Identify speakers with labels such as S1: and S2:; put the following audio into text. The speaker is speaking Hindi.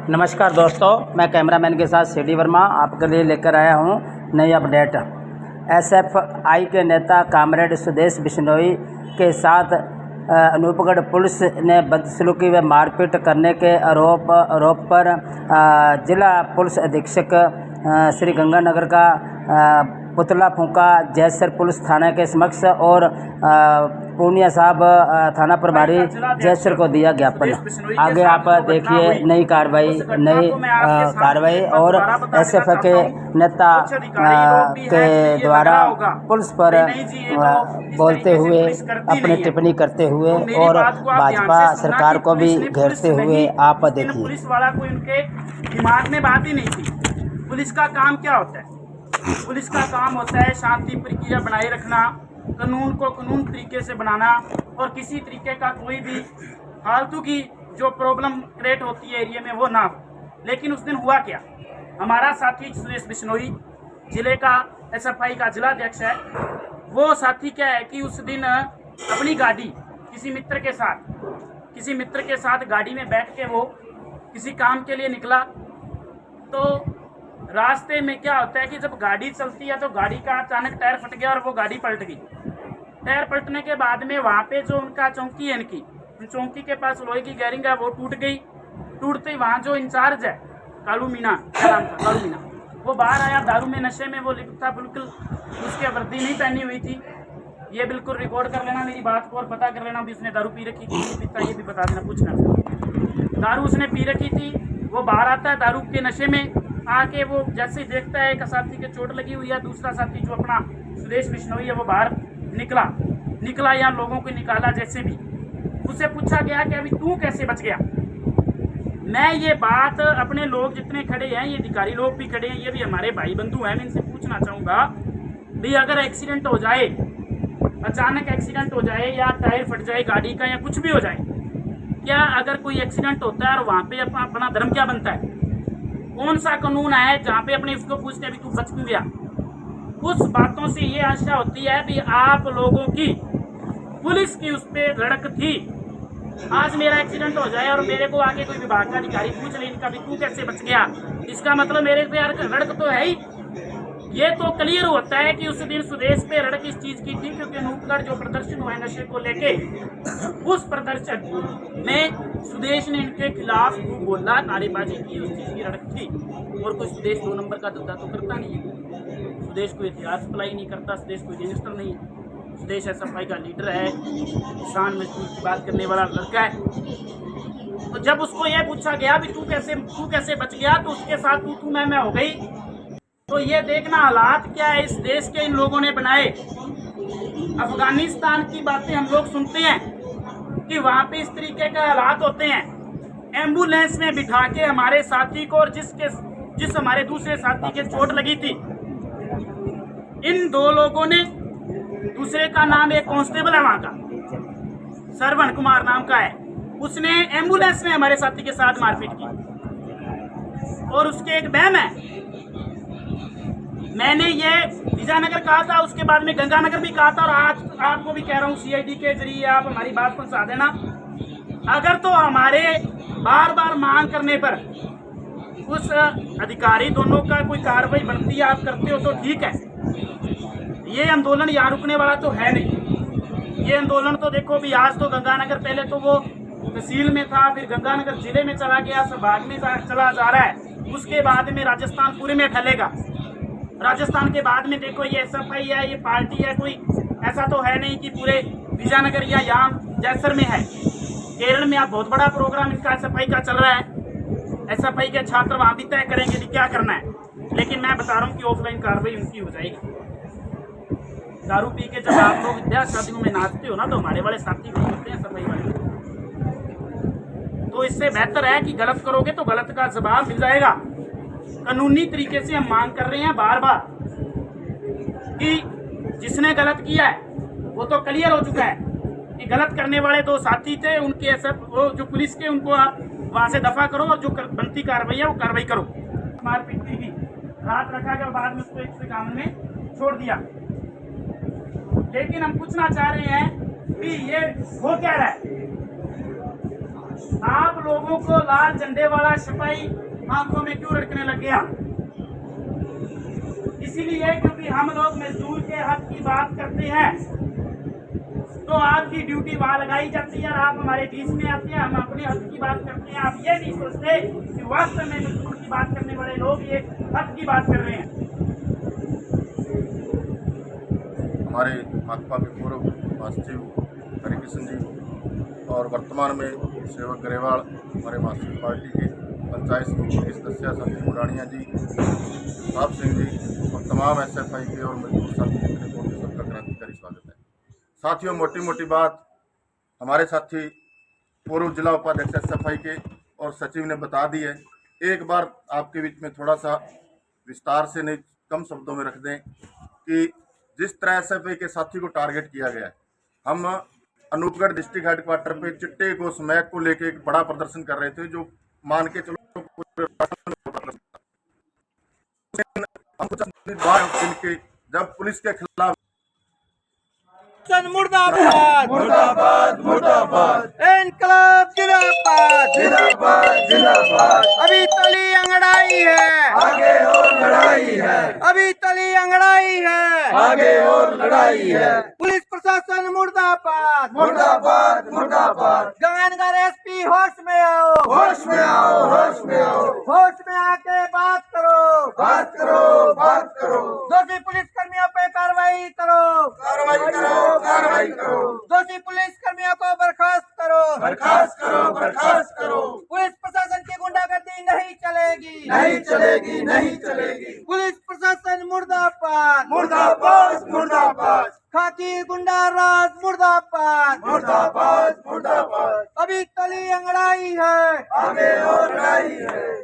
S1: नमस्कार दोस्तों, मैं कैमरामैन के साथ सीडी वर्मा आपके लिए लेकर आया हूं नई अपडेट। एसएफआई के नेता कामरेड सुदेश बिश्नोई के साथ अनूपगढ़ पुलिस ने बदसलूकी व मारपीट करने के आरोप पर जिला पुलिस अधीक्षक श्री गंगानगर का पुतला फूंका जैसर पुलिस थाने के समक्ष और पूर्णिया साहब थाना प्रभारी जैसर को दिया ज्ञापन। आगे आप देखिए नई कार्रवाई और एसएफआई के नेता के द्वारा पुलिस पर बोलते हुए अपनी टिप्पणी करते हुए और भाजपा सरकार को भी घेरते हुए आप देखिए।
S2: पुलिस वाला कोई उनके दिमाग में बात ही नहीं थी। पुलिस का काम क्या होता है? पुलिस का काम होता है शांति प्रक्रिया बनाए रखना, कानून को कानून तरीके से बनाना और किसी तरीके का कोई भी फालतू की जो प्रॉब्लम क्रिएट होती है एरिया में वो ना हो। लेकिन उस दिन हुआ क्या? हमारा साथी सुदेश बिश्नोई जिले का एसएफआई का जिला अध्यक्ष है। वो साथी क्या है कि उस दिन अपनी गाड़ी किसी मित्र के साथ गाड़ी में बैठ के वो किसी काम के लिए निकला। तो रास्ते में क्या होता है कि जब गाड़ी चलती है तो गाड़ी का अचानक टायर फट गया और वो गाड़ी पलट गई। टायर पलटने के बाद में वहाँ पे जो उनका चौकी है, इनकी चौकी के पास लोहे की गैरिंग है वो टूट गई। टूटते ही वहाँ जो इंचार्ज है कालू मीना, वो बाहर आया। दारू में नशे में वो लिप्त था, बिल्कुल उसकी वर्दी नहीं पहनी हुई थी। ये बिल्कुल रिकॉर्ड कर लेना मेरी बात को और पता कर लेना भी उसने दारू पी रखी थी नहीं पीता, ये भी बता देना पूछना। दारू उसने पी रखी थी। वो बाहर आता है दारू के नशे में आके, वो जैसे ही देखता है एक साथी के चोट लगी हुई है, दूसरा साथी जो अपना सुदेश बिश्नोई है वो बाहर निकला या लोगों को निकाला। जैसे भी उससे पूछा गया कि अभी तू कैसे बच गया। मैं ये बात अपने लोग जितने खड़े हैं, ये अधिकारी लोग भी खड़े हैं, ये भी हमारे भाई बंधु हैं, मैं इनसे पूछना चाहूँगा भाई अगर एक्सीडेंट हो जाए, अचानक एक्सीडेंट हो जाए या टायर फट जाए गाड़ी का या कुछ भी हो जाए, क्या अगर कोई एक्सीडेंट होता है और वहाँ पे अपना धर्म क्या बनता है? कौन सा कानून है जहाँ पे अपने उसको पूछते हैं भी तू बच क्यों गया? उस बातों से ये आशा होती है भी आप लोगों की पुलिस की उस पर धड़क थी। आज मेरा एक्सीडेंट हो जाए और मेरे को आके कोई विभाग का अधिकारी पूछ ले इनका भी तू कैसे बच गया, इसका मतलब मेरे पे धड़क तो है ही। ये तो क्लियर होता है कि उस दिन सुदेश पे रड़क इस चीज की थी क्योंकि अनूपगढ़ जो प्रदर्शन हुआ नशे को लेके, उस प्रदर्शन में सुदेश ने इनके खिलाफ बोला, नारेबाजी की, उस चीज की रड़क थी। और कोई सुदेश 2 नंबर का धंधा तो करता नहीं है। सुदेश को इतिहास सप्लाई नहीं करता, सुदेश कोई गैंगस्टर नहीं है। सुदेश एसएफआई का लीडर है, किसान मजदूर की बात करने वाला लड़का है। तो जब उसको यह पूछा गया भी तू कैसे बच गया, तो उसके साथ तू मैं हो गई। तो ये देखना हालात क्या है इस देश के इन लोगों ने बनाए। अफगानिस्तान की बातें हम लोग सुनते हैं कि वहाँ पे इस तरीके का हालात होते हैं। एम्बुलेंस में बिठा के हमारे साथी को और जिस हमारे दूसरे साथी के चोट लगी थी, इन 2 लोगों ने, दूसरे का नाम एक कांस्टेबल है वहाँ का, श्रवण कुमार नाम का है, उसने एम्बुलेंस में हमारे साथी के साथ मारपीट की। और उसके एक बहन है, मैंने ये विजयनगर कहा था, उसके बाद में गंगानगर भी कहा था और आज आपको भी कह रहा हूँ सीआईडी के जरिए आप हमारी बात पहुंचा देना। अगर तो हमारे बार बार मांग करने पर उस अधिकारी दोनों का कोई कार्रवाई बनती है, आप करते हो तो ठीक है। ये आंदोलन यहाँ रुकने वाला तो है नहीं। ये आंदोलन तो देखो भी आज तो गंगानगर, पहले तो वो तहसील में था, फिर गंगानगर जिले में चला गया, संभाग में चला जा रहा है, उसके बाद में राजस्थान पूरे में फैलेगा। राजस्थान के बाद में देखो ये एसएफआई है, ये पार्टी है, कोई ऐसा तो है नहीं कि पूरे विजयनगर या यहाँ जैसर में है। केरल में आप बहुत बड़ा प्रोग्राम इनका एसएफआई का चल रहा है। एसएफआई के छात्र वहाँ भी तय करेंगे कि क्या करना है। लेकिन मैं बता रहा हूँ कि ऑफलाइन कार्रवाई उनकी हो जाएगी। दारू पी के जब आप लोग विद्या शादियों में नाचते हो ना, तो हमारे वाले साथी भी होते हैं सफाई वाले। तो इससे बेहतर है कि गलत करोगे तो गलत का जवाब मिल जाएगा। कानूनी तरीके से हम मांग कर रहे हैं बार बार कि जिसने गलत किया है वो तो क्लियर हो चुका है कि गलत करने वाले 2 साथी थे, उनके वो जो पुलिस के, उनको आप वहाँ से दफा करो और जो बनती कार्रवाई है वो कार्रवाई करो। मारपीट की रात रखा गया, बाद में उसको एक से काम में छोड़ दिया। लेकिन हम पूछना चाह रहे हैं कि ये हो क्या रहा है। आप लोगों को लाल झंडे वाला सिपाही आंखों में क्यों रटने लग गया? इसीलिए क्योंकि हम लोग मजदूर के हक की बात करते हैं, तो आपकी ड्यूटी वहां लगाई जाती है और आप हमारे बीच में आते हैं, हम अपने हक की बात करते हैं। आप ये नहीं सोचते कि वास्तव में मजदूर की बात करने वाले लोग ये हक की बात कर रहे हैं।
S3: हमारे भाकपा के पूर्व महासचिव हरिकृष्ण जी और वर्तमान में सेवक ग्रेवाल हमारे महासचिव पार्टी के पंचायत समिति के सदस्य संदीप मुरानिया जी, साहब सिंह जी और तमाम SFI के और मजदूर साथी जितने को सबका क्रांतिकारी स्वागत है। साथियों, मोटी मोटी बात हमारे साथी पूर्व जिला उपाध्यक्ष SFI के और सचिव ने बता दी है। एक बार आपके बीच में थोड़ा सा विस्तार से, नहीं कम शब्दों में रख दें कि जिस तरह SFI के साथी को टारगेट किया गया है, हम अनूपगढ़ डिस्ट्रिक्ट हेडक्वार्टर पे चिट्टे को स्मैक को लेके एक बड़ा प्रदर्शन कर रहे थे, जो मान के चलो के जब पुलिस के खिलाफ
S4: मुर्दाबाद मुर्दाबाद मुर्दाबाद, इनकलाब जिंदाबाद जिंदाबाद जिंदाबाद। अभी तली अंगड़ाई है, आगे और लड़ाई है। अभी तली अंगड़ाई है, आगे और लड़ाई है। पुलिस प्रशासन मुर्दाबाद मुर्दाबाद मुर्दाबाद। गगनगर SP होश में आओ, होश में आओ, होश में आओ। होश में आके बात करो, बात करो, बात करो। दोषी पुलिस कर्मियों पे कार्रवाई करो, कार्रवाई करो, कार्रवाई करो। दोषी पुलिस कर्मियों को बर्खास्त करो, बर्खास्त करो, बर्खास्त करो। पुलिस प्रशासन की गुंडागर्दी नहीं चलेगी, नहीं चलेगी, नहीं चलेगी। पुलिस प्रशासन मुर्दाबाद मुर्दाबाद मुर्दाबाद। खाकी गुंडा राज मुर्दाबाद मुर्दाबाद मुर्दाबाद। अभी तली अंगड़ाई है, आगे और लड़ाई है।